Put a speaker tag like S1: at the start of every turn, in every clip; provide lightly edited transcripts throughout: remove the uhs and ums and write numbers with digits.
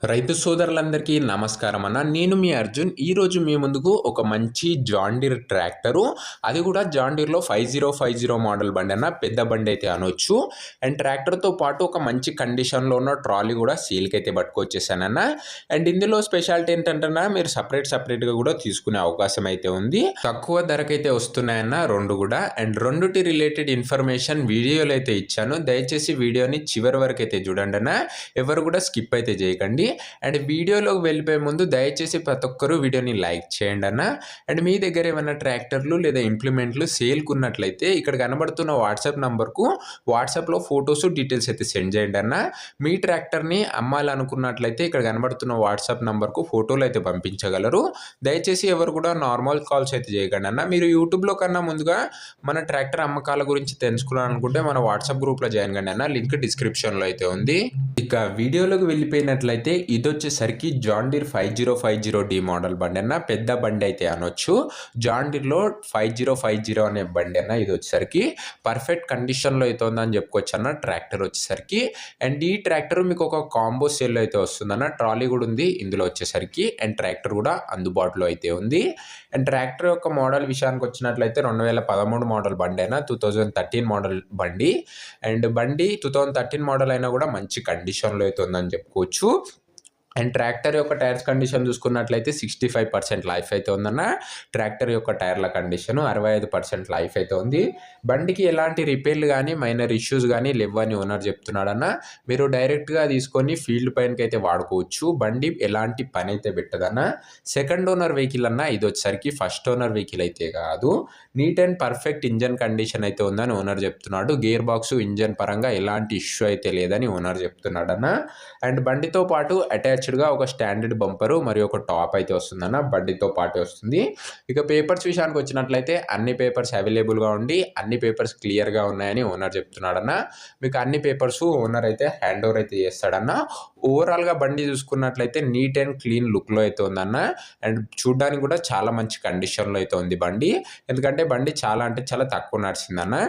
S1: రైతు సోదరులందరికీ నమస్కారం అన్న. నేను మీ అర్జున్. ఈరోజు మీ ముందుకు ఒక మంచి జాన్ డీర్ ట్రాక్టరు, అది కూడా జాన్ డీర్‌లో 5050 మోడల్ బండి అన్న. పెద్ద బండి అయితే అనొచ్చు. అండ్ ట్రాక్టర్‌తో పాటు ఒక మంచి కండిషన్‌లో ఉన్న ట్రాలీ కూడా సేల్‌కి అయితే పట్టుకొచ్చేసానన్న. అండ్ ఇందులో స్పెషాలిటీ ఏంటంటేనా, మీరు సెపరేట్‌గా కూడా తీసుకునే అవకాశం అయితే ఉంది. తక్కువ ధరకైతే వస్తున్నాయన్న రెండు కూడా. అండ్ రెండుటి రిలేటెడ్ ఇన్ఫర్మేషన్ వీడియోలో అయితే ఇచ్చాను. దయచేసి వీడియోని చివరి వరకు అయితే చూడండి అన్న. ఎవరు కూడా స్కిప్ అయితే చేయకండి. అండ్ వీడియోలోకి వెళ్ళిపోయే ముందు దయచేసి ప్రతి ఒక్కరూ వీడియోని లైక్ చేయండి అన్న. అండ్ మీ దగ్గర ఏమైనా ట్రాక్టర్లు లేదా ఇంప్లిమెంట్లు సేల్కి ఉన్నట్లయితే ఇక్కడ కనబడుతున్న వాట్సాప్ నంబర్కు వాట్సాప్లో ఫొటోస్ డీటెయిల్స్ అయితే సెండ్ చేయండి అన్న. మీ ట్రాక్టర్ని అమ్మాలనుకున్నట్లయితే ఇక్కడ కనబడుతున్న వాట్సాప్ నంబర్కు ఫోటోలు అయితే పంపించగలరు. దయచేసి ఎవరు కూడా నార్మల్ కాల్స్ అయితే చేయకండి అన్న. మీరు యూట్యూబ్లో కన్నా ముందుగా మన ట్రాక్టర్ అమ్మకాల గురించి తెలుసుకోవాలనుకుంటే మన వాట్సాప్ గ్రూప్లో జాయిన్ కండి అన్న. లింక్ డిస్క్రిప్షన్లో అయితే ఉంది. ఇక వీడియోలోకి వెళ్ళిపోయినట్లయితే ఇది వచ్చేసరికి జాన్ డీర్ 5050D మోడల్ బండి అన్న. పెద్ద బండి అయితే అనొచ్చు. జాన్ డీర్‌లో 5050 అనే బండి అన్న. ఇది వచ్చేసరికి పర్ఫెక్ట్ కండిషన్లో అయితే ఉందని చెప్పుకోవచ్చు అన్న ట్రాక్టర్ వచ్చేసరికి. అండ్ ఈ ట్రాక్టర్ మీకు ఒక కాంబో సేల్ అయితే వస్తుందన్న. ట్రాలీ కూడా ఉంది ఇందులో వచ్చేసరికి. అండ్ ట్రాక్టర్ కూడా అందుబాటులో అయితే ఉంది. అండ్ ట్రాక్టర్ యొక్క మోడల్ విషయానికి వచ్చినట్లయితే 2013 మోడల్ బండి అయినా, 2013 మోడల్ బండి. అండ్ బండి 2013 మోడల్ అయినా కూడా మంచి కండిషన్లో అయితే ఉందని చెప్పుకోవచ్చు. అండ్ ట్రాక్టర్ యొక్క టైర్స్ కండిషన్ చూసుకున్నట్లయితే 65% లైఫ్ అయితే ఉందన్న. ట్రాక్టర్ యొక్క టైర్ల కండిషను 65% లైఫ్ అయితే ఉంది. బండికి ఎలాంటి రిపేర్లు కానీ మైనర్ ఇష్యూస్ కానీ లేవని ఓనర్ చెప్తున్నాడన్న. మీరు డైరెక్ట్గా తీసుకొని ఫీల్డ్ పైనకి అయితే వాడుకోవచ్చు. బండి ఎలాంటి పని అయితే పెట్టదన్న. సెకండ్ ఓనర్ వెహికల్ అన్న. ఇది వచ్చేసరికి ఫస్ట్ ఓనర్ వెహికల్ అయితే కాదు. Neat and perfect engine condition అయితే ఉందని ఓనర్ చెప్తున్నాడు. గేర్ బాక్స్ ఇంజన్ పరంగా ఎలాంటి ఇష్యూ అయితే లేదని ఓనర్ చెప్తున్నాడన్న. అండ్ బండితో పాటు అటాచ్డ్గా ఒక స్టాండర్డ్ బంపరు మరియు ఒక టాప్ అయితే వస్తుందన్న. బండితో పాటు వస్తుంది. ఇక పేపర్స్ విషయానికి వచ్చినట్లయితే అన్ని పేపర్స్ అవైలబుల్గా ఉండి అన్ని పేపర్స్ క్లియర్గా ఉన్నాయని ఓనర్ చెప్తున్నాడన్న. మీకు అన్ని పేపర్స్ ఓనర్ అయితే హ్యాండ్ ఓవర్ అయితే చేస్తాడన్న. ఓవరాల్గా బండి చూసుకున్నట్లయితే నీట్ అండ్ క్లీన్ లుక్లో అయితే ఉందన్న. అండ్ చూడడానికి కూడా చాలా మంచి కండిషన్లో అయితే ఉంది బండి. ఎందుకంటే బండి చాలా అంటే చాలా తక్కువ నడిచిందన్న.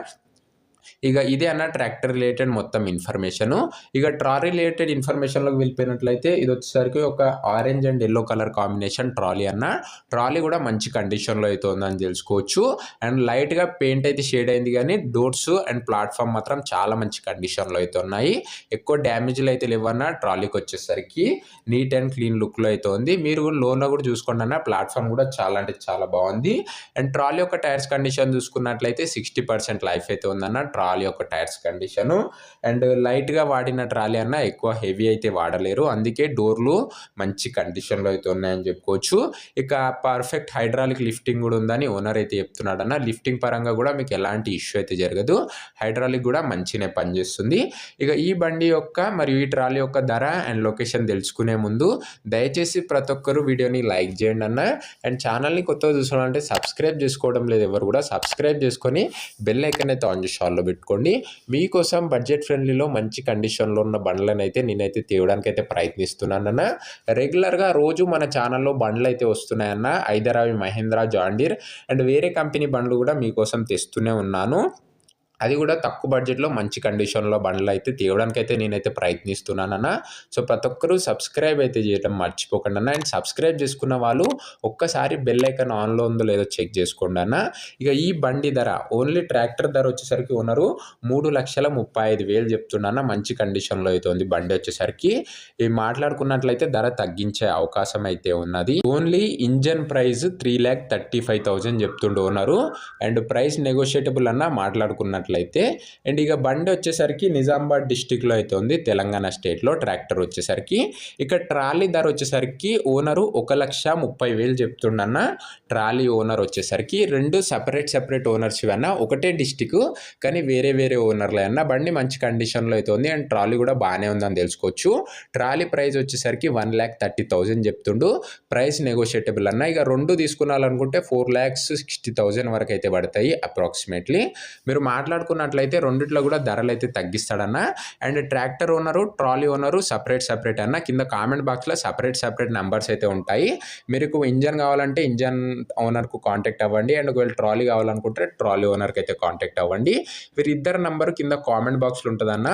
S1: ఇక ఇదే అన్న ట్రాక్టర్ రిలేటెడ్ మొత్తం ఇన్ఫర్మేషను. ఇక ట్రాలీ రిలేటెడ్ ఇన్ఫర్మేషన్లోకి వెళ్ళిపోయినట్లయితే ఇది వచ్చేసరికి ఒక orange and yellow colour combination trolley అన్న. ట్రాలీ కూడా మంచి కండిషన్లో అయితే ఉందని తెలుసుకోవచ్చు. అండ్ లైట్గా పెయింట్ అయితే షేడ్ అయింది కానీ డోర్స్ అండ్ ప్లాట్ఫామ్ మాత్రం చాలా మంచి కండిషన్లో అయితే ఉన్నాయి. ఎక్కువ డ్యామేజ్లు అయితే లేవన్న. ట్రాలీకి వచ్చేసరికి నీట్ అండ్ క్లీన్ లుక్లో అయితే ఉంది. మీరు లోన్లో కూడా చూసుకోండి అన్న. ప్లాట్ఫామ్ కూడా చాలా అంటే చాలా బాగుంది. అండ్ ట్రాలీ యొక్క టైర్స్ కండిషన్ చూసుకున్నట్లయితే 60% లైఫ్ అయితే ఉందన్న. ట్రాలీ యొక్క టైర్స్ కండిషను. అండ్ లైట్గా వాడిన ట్రాలీ అన్న. ఎక్కువ హెవీ అయితే వాడలేరు. అందుకే డోర్లు మంచి కండిషన్లో అయితే ఉన్నాయని చెప్పుకోవచ్చు. ఇక పర్ఫెక్ట్ హైడ్రాలిక్ లిఫ్టింగ్ కూడా ఉందని ఓనర్ అయితే చెప్తున్నాడన్న. లిఫ్టింగ్ పరంగా కూడా మీకు ఎలాంటి ఇష్యూ అయితే జరగదు. హైడ్రాలిక్ కూడా మంచినే పనిచేస్తుంది. ఇక ఈ బండి యొక్క మరియు ఈ ట్రాలీ యొక్క ధర అండ్ లొకేషన్ తెలుసుకునే ముందు దయచేసి ప్రతి ఒక్కరు వీడియోని లైక్ చేయండి అన్న. అండ్ ఛానల్ని కొత్తగా చూసుకోవాలంటే సబ్స్క్రైబ్ చేసుకోవడం లేదు ఎవరు కూడా. సబ్స్క్రైబ్ చేసుకొని బెల్ ఐకాన్ అయితే ఆన్ చేసి ఆన్లో పెట్టుకోండి. మీకోసం బడ్జెట్ ఫ్రెండ్లీలో మంచి కండిషన్లో ఉన్న బండ్లను అయితే నేనైతే తేవడానికి అయితే ప్రయత్నిస్తున్నానన్న. రెగ్యులర్గా రోజు మన ఛానల్లో బండ్లు అయితే వస్తున్నాయన్న. ఐదర్ అవి మహేంద్ర, జాన్ డీర్ అండ్ వేరే కంపెనీ బండ్లు కూడా మీకోసం తెస్తూనే ఉన్నాను. అది కూడా తక్కువ బడ్జెట్లో మంచి కండిషన్లో బండ్లు అయితే తేవడానికి అయితే నేనైతే ప్రయత్నిస్తున్నానన్న. సో ప్రతి ఒక్కరూ సబ్స్క్రైబ్ అయితే చేయడం మర్చిపోకండి అన్న. అండ్ సబ్స్క్రైబ్ చేసుకున్న వాళ్ళు ఒక్కసారి బెల్ ఐకాన్ ఆన్లో ఉందో లేదో చెక్ చేసుకోండి అన్న. ఇక ఈ బండి ధర ఓన్లీ ట్రాక్టర్ ధర వచ్చేసరికి ఓనరు 3,35,000 చెప్తున్నా. మంచి కండిషన్లో అయితే ఉంది బండి వచ్చేసరికి. ఇవి మాట్లాడుకున్నట్లయితే ధర తగ్గించే అవకాశం అయితే ఉన్నది. ఓన్లీ ఇంజన్ ప్రైస్ 3,35,000 చెప్తుండే ఓనరు. అండ్ ప్రైస్ నెగోషియేటబుల్ అన్న మాట్లాడుకున్నట్లయితే. అండ్ ఇక బండి వచ్చేసరికి నిజామాబాద్ డిస్టిక్లో అయితే ఉంది, తెలంగాణ స్టేట్లో. ట్రాక్టర్ వచ్చేసరికి ఇక ట్రాలీ ధర వచ్చేసరికి ఓనరు 1,30,000 చెప్తుండన్న. ట్రాలీ ఓనర్ వచ్చేసరికి రెండు సెపరేట్ ఓనర్స్ అన్న. ఒకటే డిస్టిక్ కానీ వేరే ఓనర్లే అన్న. బండి మంచి కండిషన్లో అయితే ఉంది. అండ్ ట్రాలీ కూడా బాగానే ఉందని తెలుసుకోవచ్చు. ట్రాలీ ప్రైస్ వచ్చేసరికి 1,30,000 చెప్తుండు. ప్రైస్ నెగోషియేటబుల్ అన్న. ఇక రెండు తీసుకున్నాలనుకుంటే 4,60,000 వరకు అయితే పడతాయి అప్రాక్సిమేట్లీ. మీరు మాట్లాడుకున్నట్లయితే రెండిట్లో కూడా ధరలు అయితే తగ్గిస్తాడన్న. And tractor owner, trolley owner separate అన్న. కింద కామెంట్ బాక్స్లో సపరేట్ నెంబర్స్ అయితే ఉంటాయి. మీకు ఇంజన్ కావాలంటే ఇంజన్ ఓనర్కు కాంటాక్ట్ అవ్వండి. అండ్ ఒకవేళ ట్రాలీ కావాలనుకుంటే ట్రాలీ ఓనర్కి అయితే కాంటాక్ట్ అవ్వండి. వీరిద్దరు నెంబరు కింద కామెంట్ బాక్స్లో ఉంటుందన్న.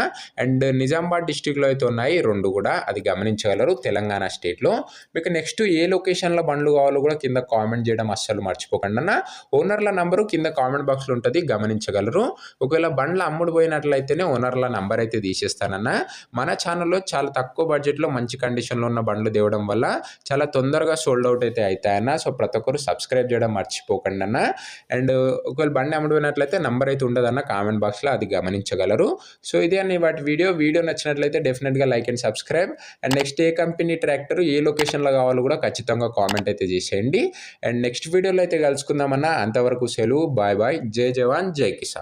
S1: అండ్ నిజామాబాద్ డిస్టిక్లో అయితే ఉన్నాయి రెండు కూడా, అది గమనించగలరు, తెలంగాణ స్టేట్లో. మీకు నెక్స్ట్ ఏ లొకేషన్లో బండ్లు కావాలో కూడా కింద కామెంట్ చేయడం అస్సలు మర్చిపోకండి అన్న. ఓనర్ల నంబరు కింద కామెంట్ బాక్స్లో ఉంటుంది, గమనించగలరు. ఒకవేళ బండ్లు అమ్ముడు పోయినట్లయితేనే ఓనర్ల నంబర్ అయితే తీసేస్తానన్న. మన ఛానల్లో చాలా తక్కువ బడ్జెట్లో మంచి కండిషన్లో ఉన్న బండ్లు తేవడం వల్ల చాలా తొందరగా సోల్డ్ అవుట్ అయితే అవుతాయన్న. సో ప్రతి ఒక్కరు సబ్స్క్రైబ్ చేయడం మర్చిపోకండి అన్న. అండ్ ఒకవేళ బండి అమ్ముడు పోయినట్లయితే నంబర్ అయితే ఉండదన్న కామెంట్ బాక్స్లో, అది గమనించగలరు. సో ఇదే అన్న వాటి వీడియో నచ్చినట్లయితే డెఫినెట్గా like and subscribe. And next ఏ కంపెనీ ట్రాక్టర్ ఏ లొకేషన్లో కావాలో కూడా ఖచ్చితంగా కామెంట్ అయితే చేసేయండి. అండ్ నెక్స్ట్ వీడియోలో అయితే కలుసుకుందామన్నా. అంతవరకు సెలవు, బాయ్ బాయ్, జై జవాన్ జై కిసాన్.